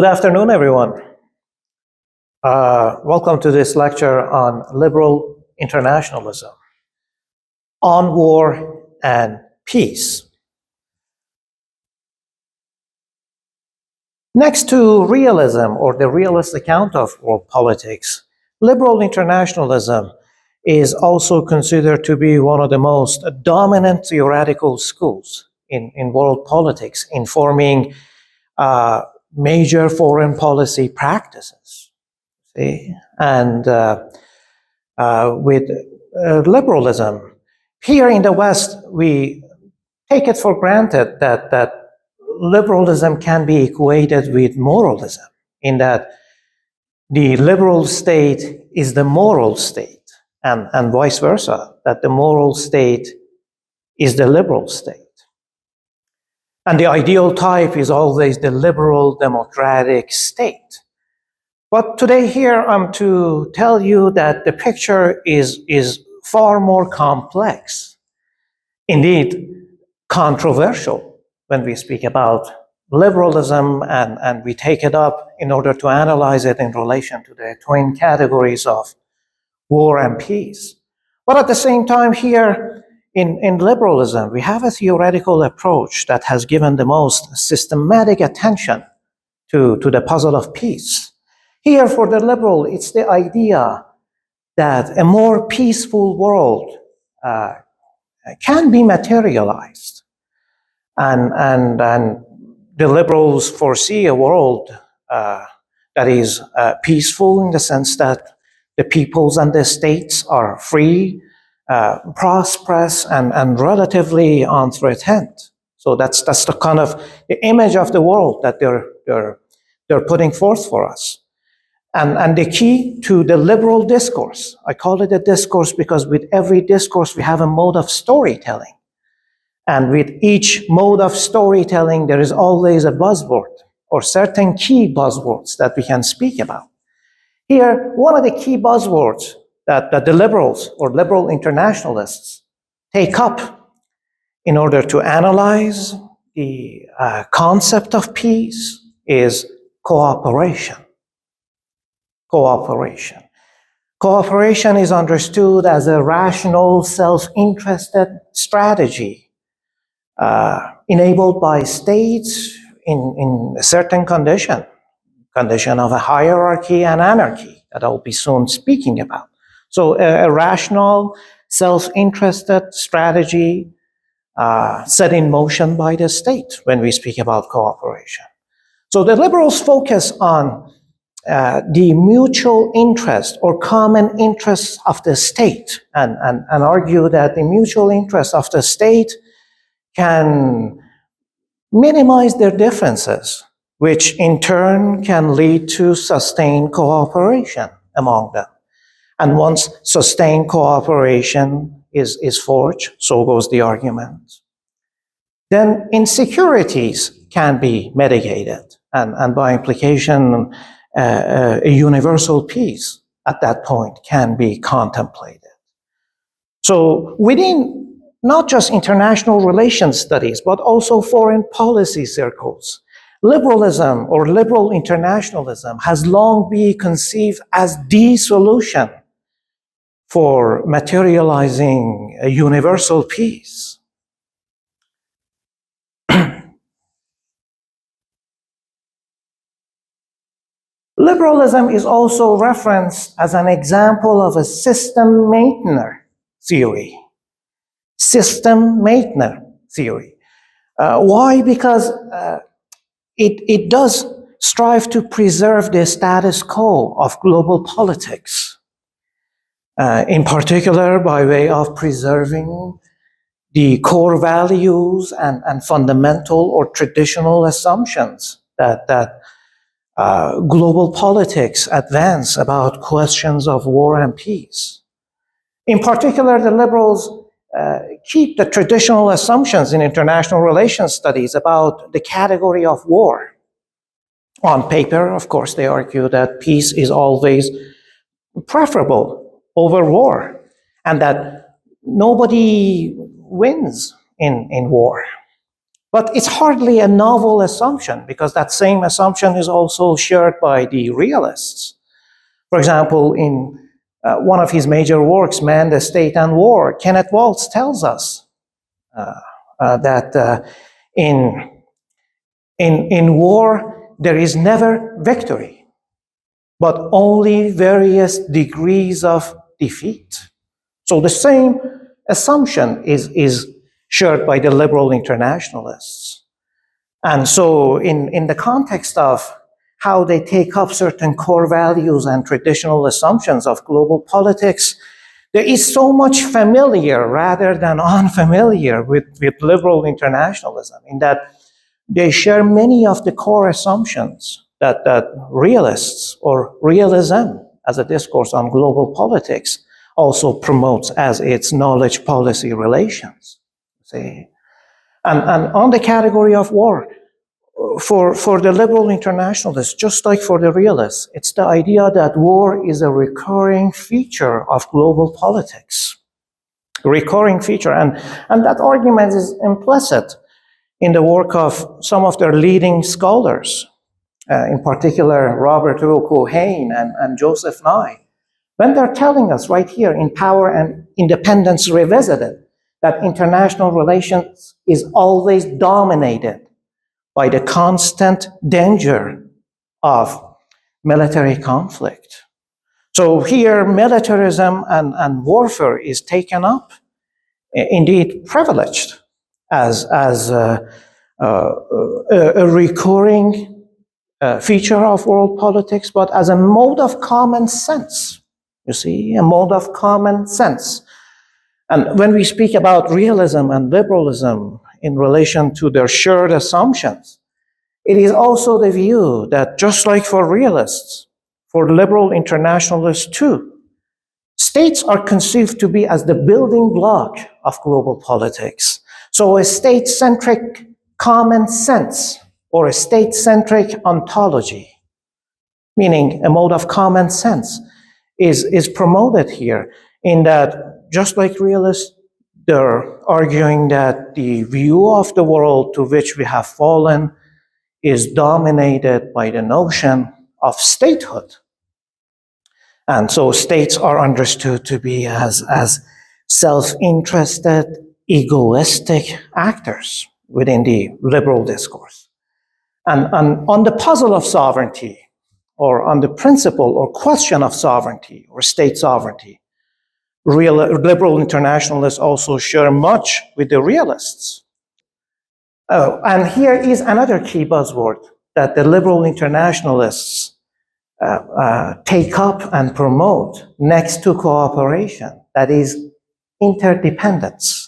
Good afternoon, everyone. Welcome to this lecture on liberal internationalism, on war and peace. Next to realism, or the realist account of world politics, liberal internationalism is also considered to be one of the most dominant theoretical schools in world politics, informing major foreign policy practices. See? And with liberalism, here in the West, we take it for granted that liberalism can be equated with moralism, in that the liberal state is the moral state, and vice versa, that the moral state is the liberal state. And the ideal type is always the liberal democratic state. But today here I'm to tell you that the picture is far more complex, indeed controversial, when we speak about liberalism and we take it up in order to analyze it in relation to the twin categories of war and peace. But at the same time here, in liberalism, we have a theoretical approach that has given the most systematic attention to the puzzle of peace. Here, for the liberal, it's the idea that a more peaceful world can be materialized. And the liberals foresee a world that is peaceful in the sense that the peoples and the states are free, prosperous, and relatively unthreatened. So that's the kind of the image of the world that they're putting forth for us. And the key to the liberal discourse, I call it a discourse because with every discourse we have a mode of storytelling. And with each mode of storytelling, there is always a buzzword or certain key buzzwords that we can speak about. Here, one of the key buzzwords that the liberals or liberal internationalists take up in order to analyze the concept of peace is cooperation. Cooperation. Cooperation is understood as a rational, self-interested strategy enabled by states in a certain condition of a hierarchy and anarchy that I'll be soon speaking about. So a rational, self-interested strategy set in motion by the state when we speak about cooperation. So the liberals focus on the mutual interest or common interests of the state and argue that the mutual interests of the state can minimize their differences, which in turn can lead to sustained cooperation among them. And once sustained cooperation is forged, so goes the argument, then insecurities can be mitigated, and by implication, a universal peace at that point can be contemplated. So within not just international relations studies, but also foreign policy circles, liberalism or liberal internationalism has long been conceived as the solution for materializing a universal peace. Liberalism is also referenced as an example of a system maintenance theory. System maintenance theory. Why? Because it does strive to preserve the status quo of global politics, in particular by way of preserving the core values and fundamental or traditional assumptions that global politics advance about questions of war and peace. In particular, the liberals keep the traditional assumptions in international relations studies about the category of war. On paper, of course, they argue that peace is always preferable over war, and that nobody wins in war. But it's hardly a novel assumption, because that same assumption is also shared by the realists. For example, in one of his major works, Man, the State and War, Kenneth Waltz tells us that in war, there is never victory, but only various degrees of defeat. So the same assumption is shared by the liberal internationalists. And so in the context of how they take up certain core values and traditional assumptions of global politics, there is so much familiar rather than unfamiliar with liberal internationalism, in that they share many of the core assumptions that realists, or realism as a discourse on global politics, also promotes as its knowledge policy relations. See? And on the category of war, for the liberal internationalists, just like for the realists, it's the idea that war is a recurring feature of global politics. A recurring feature. And that argument is implicit in the work of some of their leading scholars, in particular Robert O. Cohen and Joseph Nye, when they're telling us right here in Power and Independence Revisited that international relations is always dominated by the constant danger of military conflict. So here, militarism and warfare is taken up, indeed privileged, as a recurring feature of world politics, but as a mode of common sense. You see, a mode of common sense. And when we speak about realism and liberalism in relation to their shared assumptions, it is also the view that, just like for realists, for liberal internationalists too, states are conceived to be as the building block of global politics. So a state-centric common sense, or a state-centric ontology, meaning a mode of common sense, is promoted here, in that, just like realists, they're arguing that the view of the world to which we have fallen is dominated by the notion of statehood. And so states are understood to be as self-interested, egoistic actors within the liberal discourse. And on the puzzle of sovereignty, or on the principle or question of sovereignty or state sovereignty, liberal internationalists also share much with the realists. Oh, and here is another key buzzword that the liberal internationalists take up and promote next to cooperation, that is interdependence.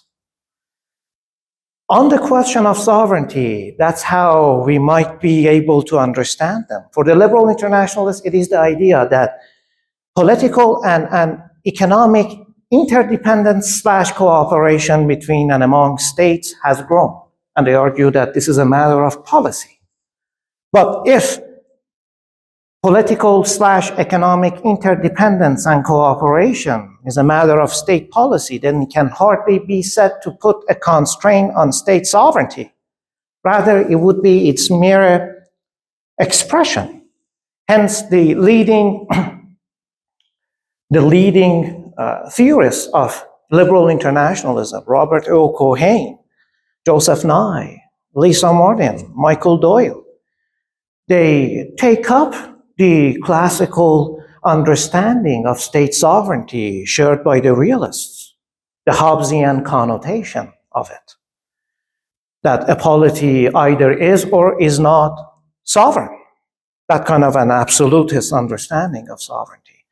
On the question of sovereignty, that's how we might be able to understand them. For the liberal internationalists, it is the idea that political and economic interdependence / cooperation between and among states has grown. And they argue that this is a matter of policy. But if political / economic interdependence and cooperation is a matter of state policy, then it can hardly be said to put a constraint on state sovereignty. Rather, it would be its mere expression. Hence, the leading theorists of liberal internationalism, Robert O. Cohen, Joseph Nye, Lisa Martin, Michael Doyle, they take up the classical understanding of state sovereignty shared by the realists, the Hobbesian connotation of it, that a polity either is or is not sovereign, that kind of an absolutist understanding of sovereignty,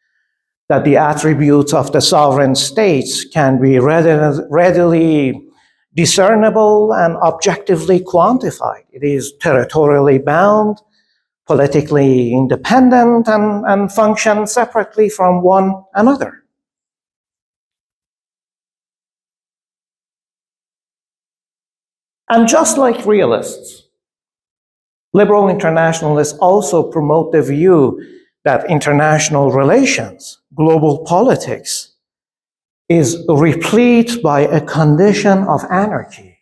that the attributes of the sovereign states can be readily discernible and objectively quantified. It is territorially bound, politically independent, and function separately from one another. And just like realists, liberal internationalists also promote the view that international relations, global politics, is replete by a condition of anarchy.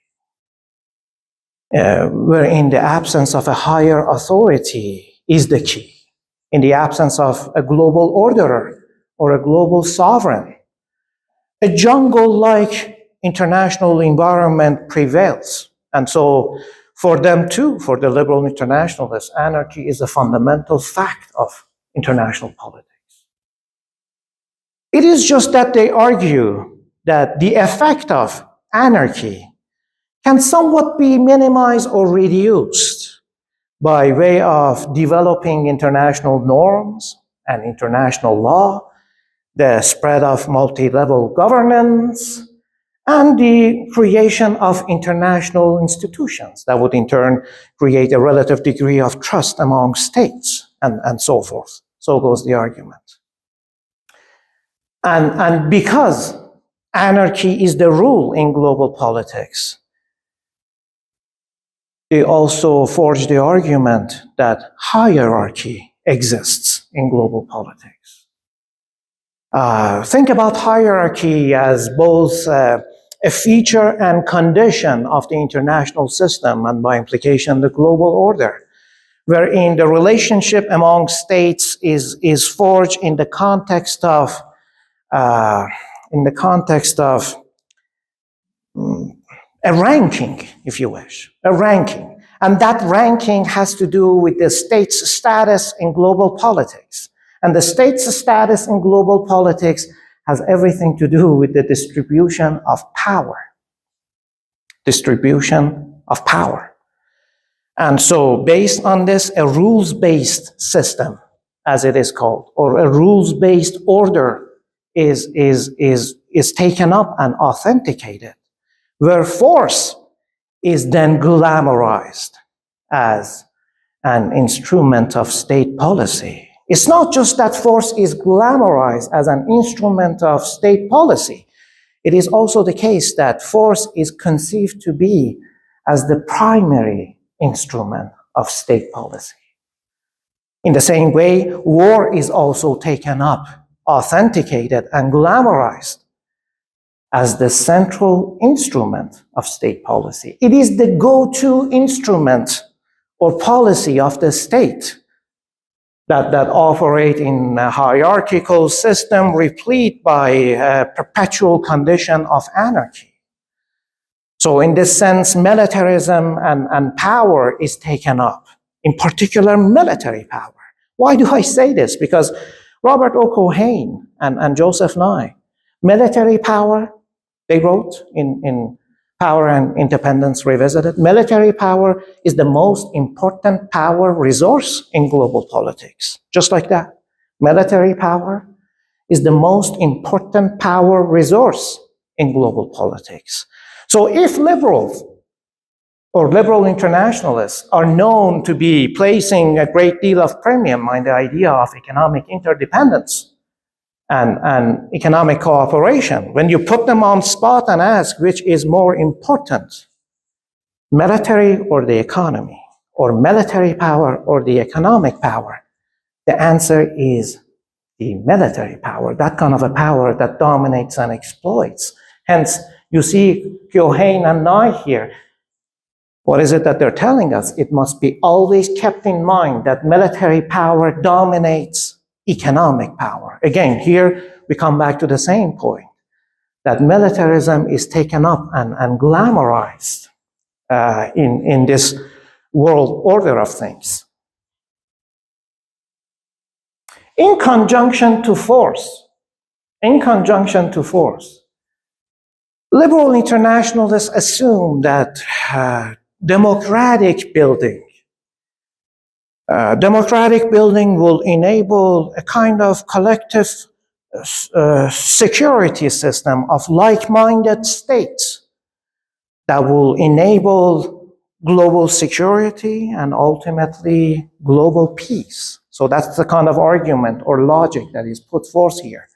where in the absence of a higher authority is the key, in the absence of a global orderer or a global sovereign, a jungle-like international environment prevails. And so for them too, for the liberal internationalists, anarchy is a fundamental fact of international politics. It is just that they argue that the effect of anarchy can somewhat be minimized or reduced by way of developing international norms and international law, the spread of multi-level governance, and the creation of international institutions that would in turn create a relative degree of trust among states, and so forth. So goes the argument. And because anarchy is the rule in global politics, they also forge the argument that hierarchy exists in global politics. Think about hierarchy as both a feature and condition of the international system, and by implication, the global order, wherein the relationship among states is forged in the context of a ranking, if you wish, a ranking. And that ranking has to do with the state's status in global politics. And the state's status in global politics has everything to do with the distribution of power. Distribution of power. And so based on this, a rules-based system, as it is called, or a rules-based order is taken up and authenticated, where force is then glamorized as an instrument of state policy. It's not just that force is glamorized as an instrument of state policy. It is also the case that force is conceived to be as the primary instrument of state policy. In the same way, war is also taken up, authenticated, and glamorized as the central instrument of state policy. It is the go-to instrument or policy of the state that operate in a hierarchical system replete by a perpetual condition of anarchy. So in this sense, militarism and power is taken up, in particular military power. Why do I say this? Because Robert O. Cohen and Joseph Nye, military power, they wrote in Power and Independence Revisited, military power is the most important power resource in global politics. Just like that. Military power is the most important power resource in global politics. So if liberals or liberal internationalists are known to be placing a great deal of premium on the idea of economic interdependence and economic cooperation, when you put them on spot and ask which is more important, military or the economy, or military power or the economic power, the answer is the military power, that kind of a power that dominates and exploits. Hence, you see Cohen and Nye here. What is it that they're telling us? It must be always kept in mind that military power dominates economic power. Again, here we come back to the same point, that militarism is taken up and glamorized in this world order of things. In conjunction to force, liberal internationalists assume that democratic building will enable a kind of collective security system of like-minded states that will enable global security and ultimately global peace. So that's the kind of argument or logic that is put forth here.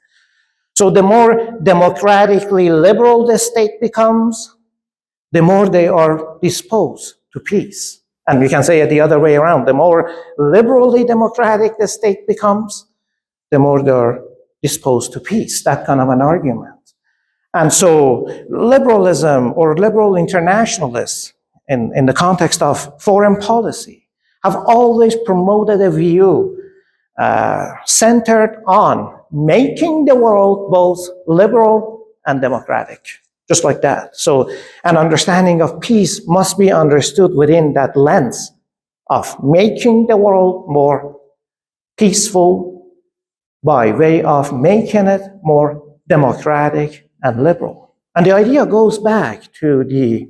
So the more democratically liberal the state becomes, the more they are disposed to peace. And we can say it the other way around. The more liberally democratic the state becomes, the more they're disposed to peace. That kind of an argument. And so liberalism or liberal internationalists in the context of foreign policy, have always promoted a view centered on making the world both liberal and democratic, just like that. So an understanding of peace must be understood within that lens of making the world more peaceful by way of making it more democratic and liberal. And the idea goes back to the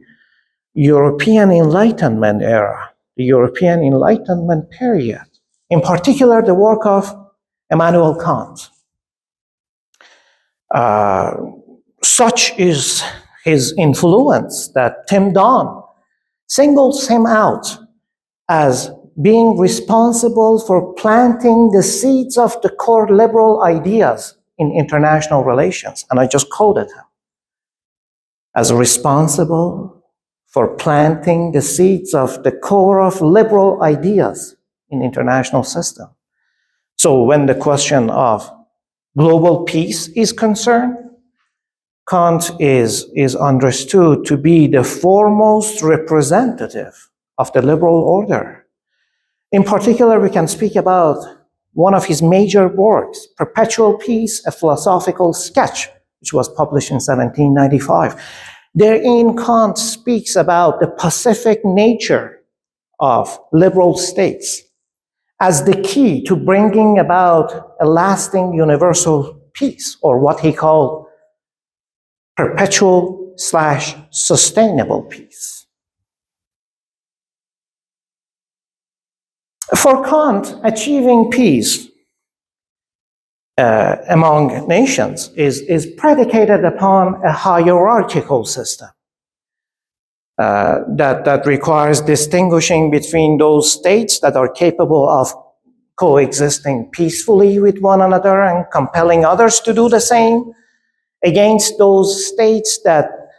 European Enlightenment era, the European Enlightenment period, in particular the work of Immanuel Kant. Such is his influence that Tim Donne singles him out as being responsible for planting the seeds of the core liberal ideas in international relations. And I just quoted him as responsible for planting the seeds of the core of liberal ideas in international system. So when the question of global peace is concerned, Kant is understood to be the foremost representative of the liberal order. In particular, we can speak about one of his major works, Perpetual Peace, a Philosophical Sketch, which was published in 1795. Therein, Kant speaks about the pacific nature of liberal states as the key to bringing about a lasting universal peace, or what he called perpetual/sustainable peace. For Kant, achieving peace among nations is predicated upon a hierarchical system that requires distinguishing between those states that are capable of coexisting peacefully with one another and compelling others to do the same, against those states that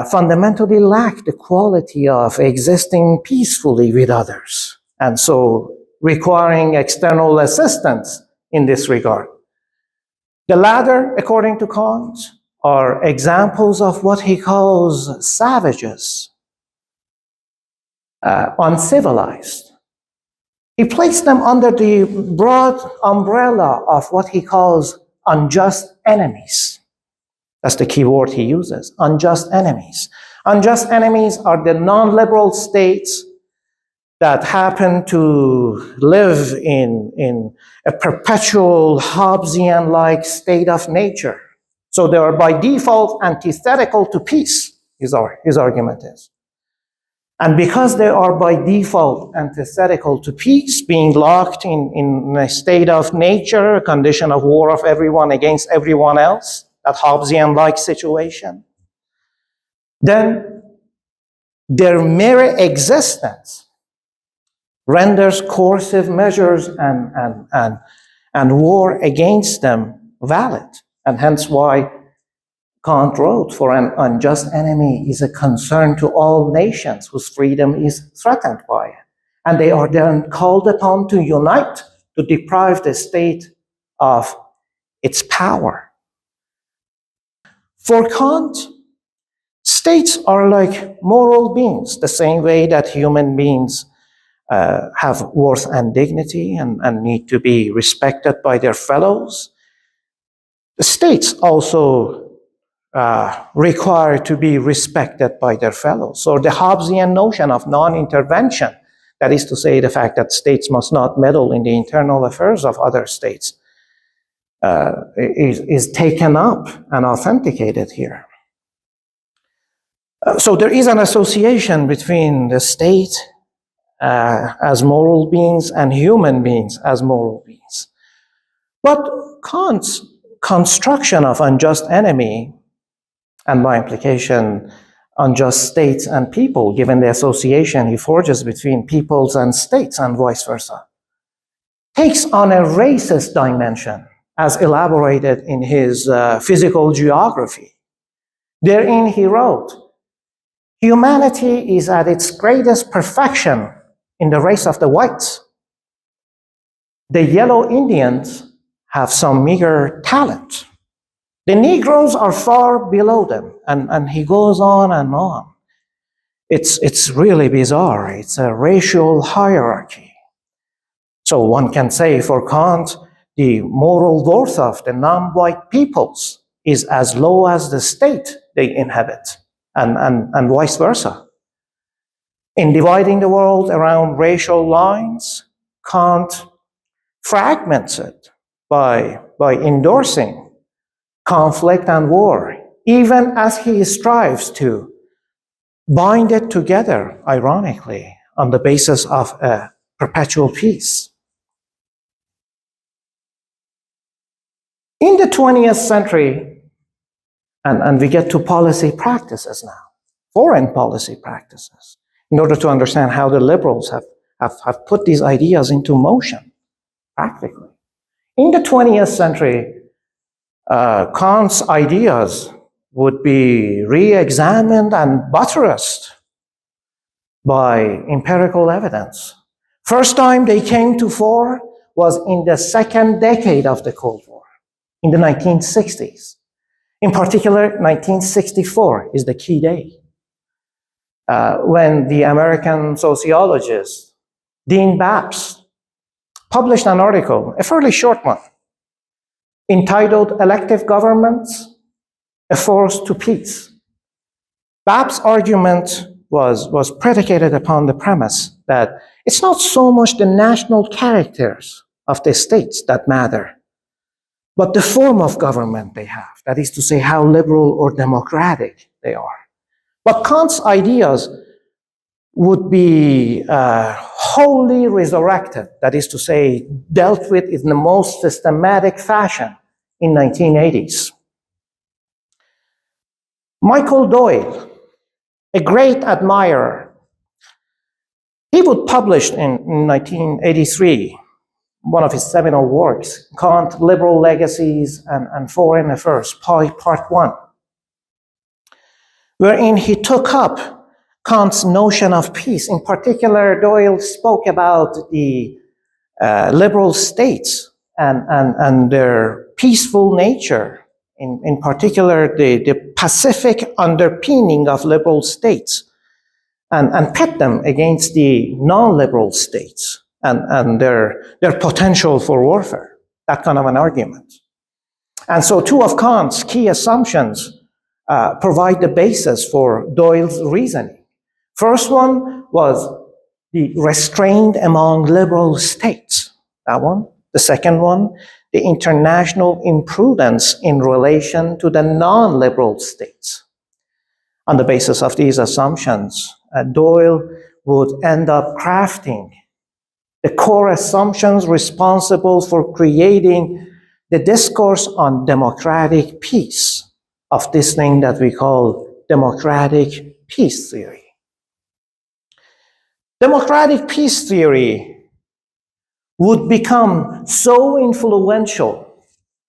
fundamentally lack the quality of existing peacefully with others, and so requiring external assistance in this regard. The latter, according to Kant, are examples of what he calls savages, uncivilized. He placed them under the broad umbrella of what he calls unjust enemies. That's the key word he uses, unjust enemies. Unjust enemies are the non-liberal states that happen to live in a perpetual Hobbesian-like state of nature. So they are by default antithetical to peace, his argument is. And because they are by default antithetical to peace, being locked in a state of nature, a condition of war of everyone against everyone else, that Hobbesian-like situation, then their mere existence renders coercive measures and war against them valid. And hence why Kant wrote, for an unjust enemy is a concern to all nations whose freedom is threatened by it. And they are then called upon to unite to deprive the state of its power. For Kant, states are like moral beings, the same way that human beings have worth and dignity and need to be respected by their fellows. The states also require to be respected by their fellows. So the Hobbesian notion of non-intervention, that is to say the fact that states must not meddle in the internal affairs of other states, is taken up and authenticated here. So there is an association between the state as moral beings and human beings as moral beings. But Kant's construction of unjust enemy, and by implication, unjust states and people, given the association he forges between peoples and states and vice versa, takes on a racist dimension, as elaborated in his Physical Geography. Therein he wrote, "Humanity is at its greatest perfection in the race of the whites. The yellow Indians have some meager talent. The Negroes are far below them," and he goes on and on. It's really bizarre. It's a racial hierarchy. So one can say for Kant, the moral worth of the non-white peoples is as low as the state they inhabit, and vice versa. In dividing the world around racial lines, Kant fragments it by endorsing conflict and war, even as he strives to bind it together, ironically, on the basis of a perpetual peace. In the 20th century, and we get to policy practices now, foreign policy practices, in order to understand how the liberals have put these ideas into motion, practically. In the 20th century, Kant's ideas would be re-examined and buttressed by empirical evidence. First time they came to fore was in the second decade of the Cold War, in the 1960s. In particular, 1964 is the key day, when the American sociologist Dean Baps published an article, a fairly short one, entitled "Elective Governments, a Force to Peace." Baps' argument was predicated upon the premise that it's not so much the national characters of the states that matter, but the form of government they have, that is to say, how liberal or democratic they are. But Kant's ideas would be wholly resurrected, that is to say, dealt with in the most systematic fashion in 1980s. Michael Doyle, a great admirer, he would publish in 1983 one of his seminal works, Kant, Liberal Legacies and Foreign Affairs, Part 1, wherein he took up Kant's notion of peace. In particular, Doyle spoke about the liberal states and their peaceful nature, in particular the pacific underpinning of liberal states, and pit them against the non-liberal states and their potential for warfare, that kind of an argument. And so two of Kant's key assumptions provide the basis for Doyle's reasoning. First one was the restraint among liberal states, that one. The second one, the international imprudence in relation to the non-liberal states. On the basis of these assumptions, Doyle would end up crafting the core assumptions responsible for creating the discourse on democratic peace, of this thing that we call democratic peace theory. Democratic peace theory would become so influential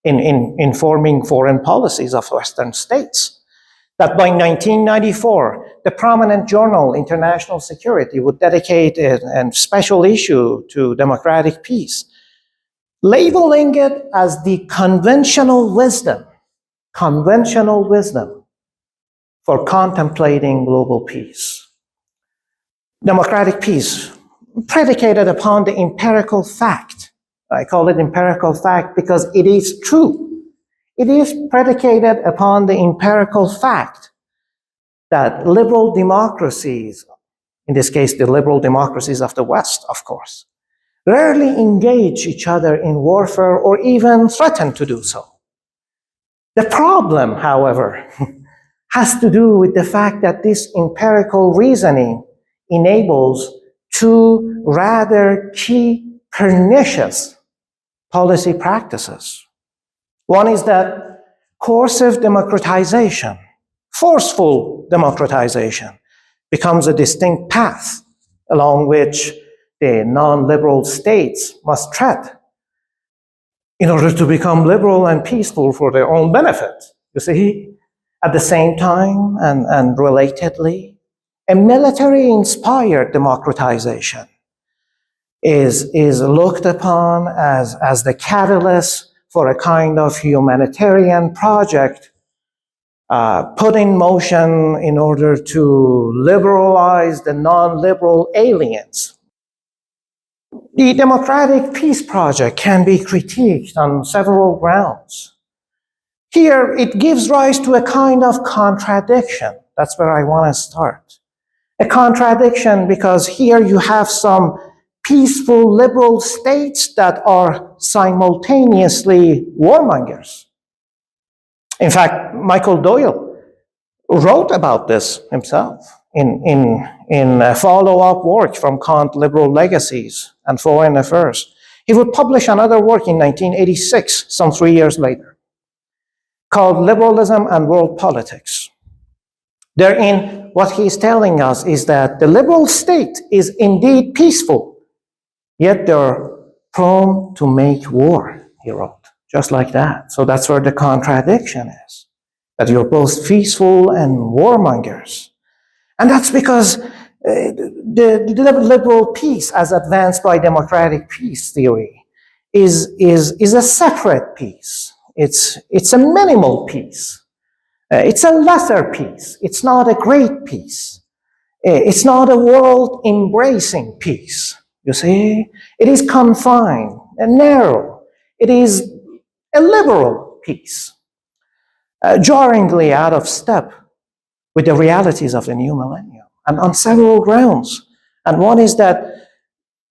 in forming foreign policies of Western states that by 1994, the prominent journal International Security would dedicate a special issue to democratic peace, labeling it as the conventional wisdom for contemplating global peace. Democratic peace, predicated upon the empirical fact. I call it empirical fact because it is true. It is predicated upon the empirical fact that liberal democracies, in this case the liberal democracies of the West, of course, rarely engage each other in warfare or even threaten to do so. The problem, however, has to do with the fact that this empirical reasoning enables two rather key pernicious policy practices. One is that coercive democratization, forceful democratization, becomes a distinct path along which the non-liberal states must tread in order to become liberal and peaceful for their own benefit. You see, at the same time and relatedly, a military-inspired democratization is looked upon as the catalyst for a kind of humanitarian project put in motion in order to liberalize the non-liberal aliens. The democratic peace project can be critiqued on several grounds. Here, it gives rise to a kind of contradiction. That's where I want to start. A contradiction because here you have some peaceful liberal states that are simultaneously warmongers. In fact, Michael Doyle wrote about this himself in a follow-up work from Kant, Liberal Legacies and Foreign Affairs. He would publish another work in 1986, some 3 years later, called Liberalism and World Politics. Therein, what he's telling us is that the liberal state is indeed peaceful, yet they're prone to make war, he wrote, just like that. So that's where the contradiction is, that you're both peaceful and warmongers. And that's because the liberal peace, as advanced by democratic peace theory, is a separate peace. It's a minimal peace. It's a lesser peace. It's not a great peace. It's not a world-embracing peace. You see? It is confined and narrow. It is a liberal peace, jarringly out of step with the realities of the new millennium, and on several grounds. And one is that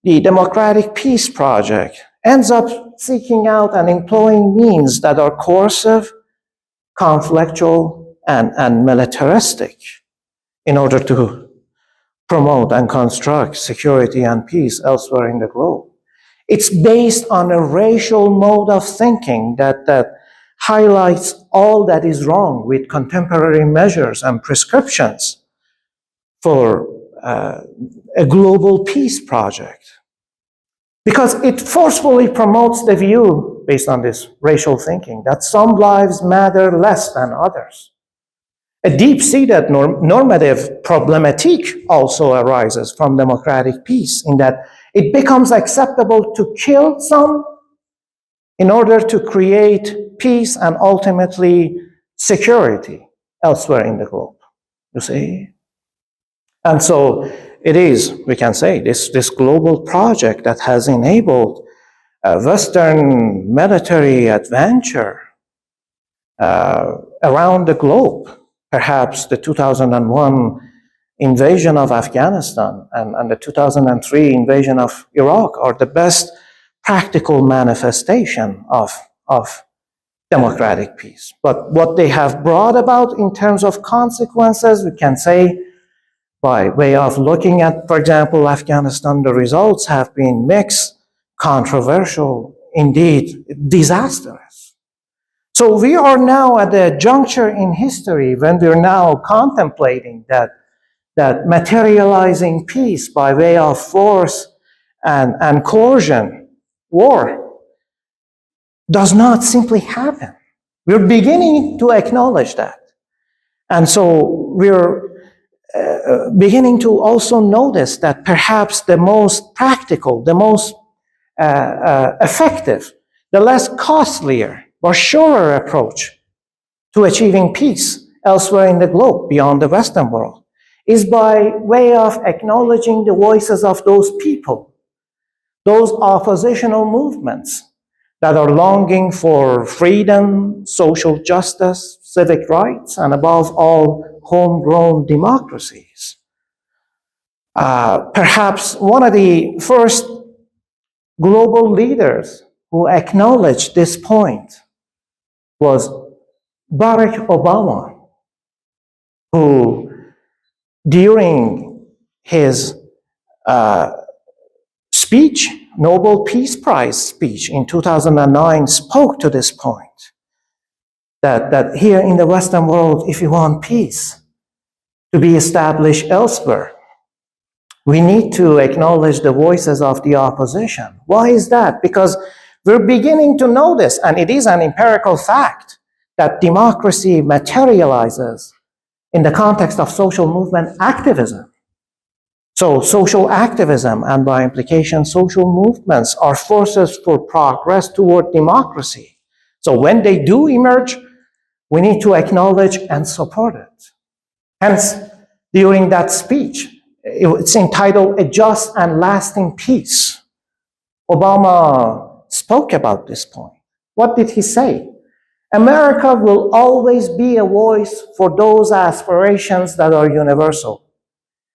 the democratic peace project ends up seeking out and employing means that are coercive, conflictual, and militaristic in order to promote and construct security and peace elsewhere in the globe. It's based on a racial mode of thinking that highlights all that is wrong with contemporary measures and prescriptions for a global peace project. Because it forcefully promotes the view, based on this racial thinking, that some lives matter less than others. A deep-seated normative problematique also arises from democratic peace, in that it becomes acceptable to kill some in order to create peace and ultimately security elsewhere in the globe, you see? And so it is, we can say, this global project that has enabled Western military adventure around the globe. Perhaps the 2001 invasion of Afghanistan and the 2003 invasion of Iraq are the best practical manifestation of democratic peace. But what they have brought about in terms of consequences, we can say, by way of looking at, for example, Afghanistan, the results have been mixed, controversial, indeed disastrous. So we are now at a juncture in history when we're now contemplating that materializing peace by way of force and coercion, war, does not simply happen. We're beginning to acknowledge that. And so we're beginning to also notice that perhaps the most practical, the most effective, the less costlier, but surer approach to achieving peace elsewhere in the globe beyond the Western world is by way of acknowledging the voices of those people, those oppositional movements that are longing for freedom, social justice, civic rights, and above all, homegrown democracies. Perhaps one of the first global leaders who acknowledged this point was Barack Obama, who during his speech, Nobel Peace Prize speech in 2009 spoke to this point, that here in the Western world, if you want peace to be established elsewhere, we need to acknowledge the voices of the opposition. Why is that? Because we're beginning to notice, and it is an empirical fact, that democracy materializes in the context of social movement activism. So social activism, and by implication social movements, are forces for progress toward democracy. So when they do emerge, We need to acknowledge and support it. Hence, during that speech, it's entitled A Just and Lasting Peace. Obama spoke about this point. What did he say? America will always be a voice for those aspirations that are universal.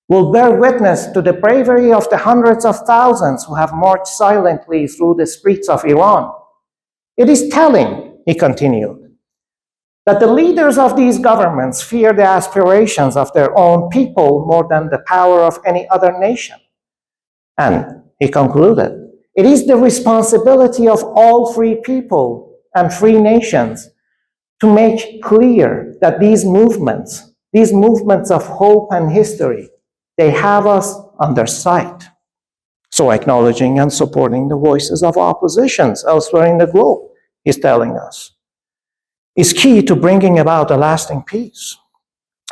Will bear witness to the bravery of the hundreds of thousands who have marched silently through the streets of Iran. It is telling, he continued, that the leaders of these governments fear the aspirations of their own people more than the power of any other nation. And he concluded, it is the responsibility of all free people and free nations to make clear that these movements of hope and history, they have us on their side. So acknowledging and supporting the voices of oppositions elsewhere in the globe, he's telling us, is key to bringing about a lasting peace.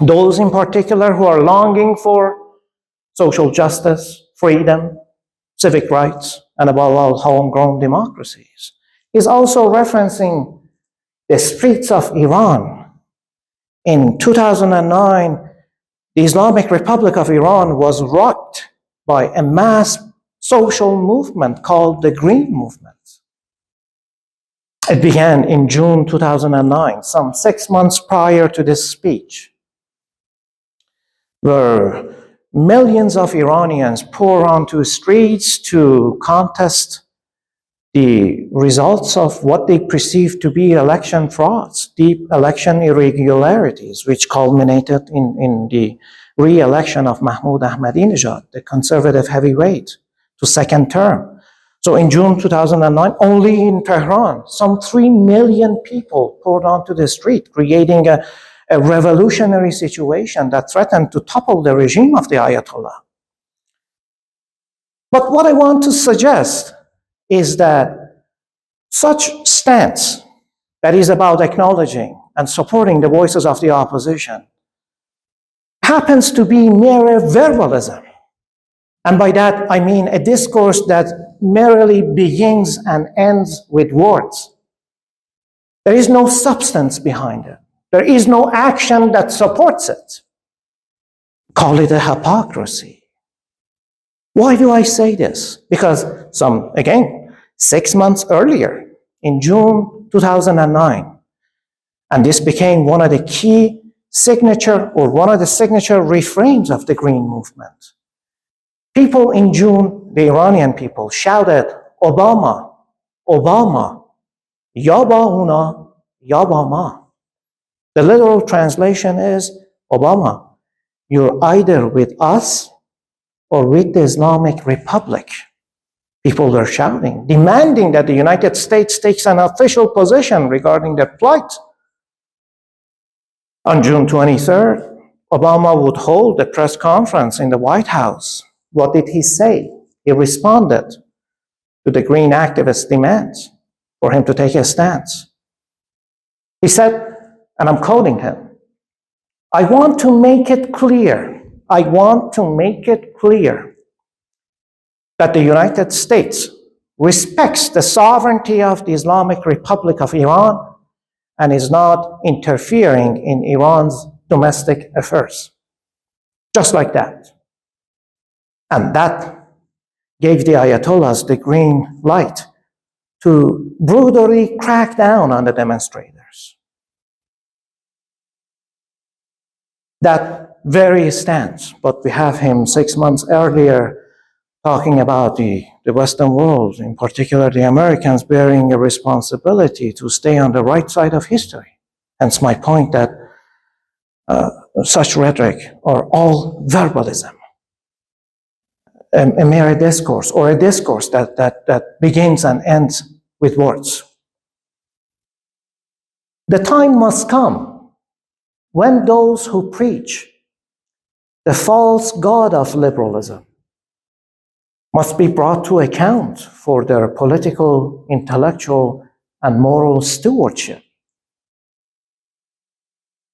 Those in particular who are longing for social justice, freedom, civic rights, and above all, homegrown democracies. He's also referencing the streets of Iran. In 2009, the Islamic Republic of Iran was rocked by a mass social movement called the Green Movement. It began in June 2009, some 6 months prior to this speech, where millions of Iranians pour onto streets to contest the results of what they perceive to be election frauds, deep election irregularities, which culminated in the re-election of Mahmoud Ahmadinejad, the conservative heavyweight, to second term. So in June 2009, only in Tehran, some 3 million people poured onto the street, creating a revolutionary situation that threatened to topple the regime of the Ayatollah. But what I want to suggest is that such stance that is about acknowledging and supporting the voices of the opposition happens to be mere verbalism. And by that, I mean a discourse that merely begins and ends with words. There is no substance behind it. There is no action that supports it. Call it a hypocrisy. Why do I say this? Because 6 months earlier, in June 2009, and this became one of the signature refrains of the Green Movement. People in June, the Iranian people, shouted, Obama, Obama, ya ba una, ya ba ma. The literal translation is, Obama, you're either with us or with the Islamic Republic. People were shouting, demanding that the United States takes an official position regarding their plight. On June 23rd, Obama would hold a press conference in the White House. What did he say? He responded to the Green activists' demands for him to take a stance. He said, and I'm quoting him, I want to make it clear that the United States respects the sovereignty of the Islamic Republic of Iran and is not interfering in Iran's domestic affairs. Just like that. And that gave the Ayatollahs the green light to brutally crack down on the demonstrators. That very stance, but we have him 6 months earlier talking about the Western world, in particular the Americans, bearing a responsibility to stay on the right side of history. Hence my point that such rhetoric are all verbalism, a mere discourse, or a discourse that begins and ends with words. The time must come when those who preach the false god of liberalism must be brought to account for their political, intellectual, and moral stewardship.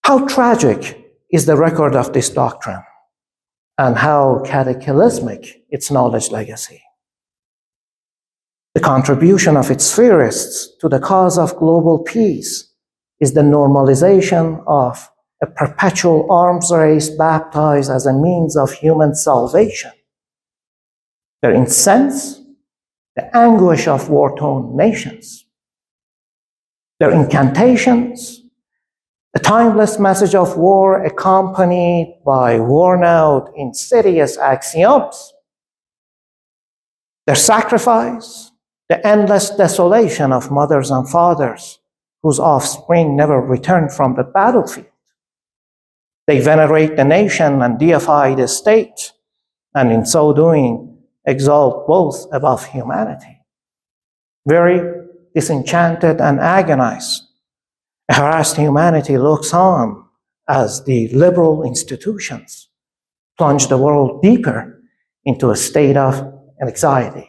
How tragic is the record of this doctrine, and how cataclysmic its knowledge legacy. The contribution of its theorists to the cause of global peace is the normalization of a perpetual arms race baptized as a means of human salvation. Their incense, the anguish of war-torn nations. Their incantations, a timeless message of war accompanied by worn-out, insidious axioms. Their sacrifice, the endless desolation of mothers and fathers whose offspring never returned from the battlefield. They venerate the nation and deify the state, and in so doing, exalt both above humanity. Very disenchanted and agonized, a harassed humanity looks on as the liberal institutions plunge the world deeper into a state of anxiety.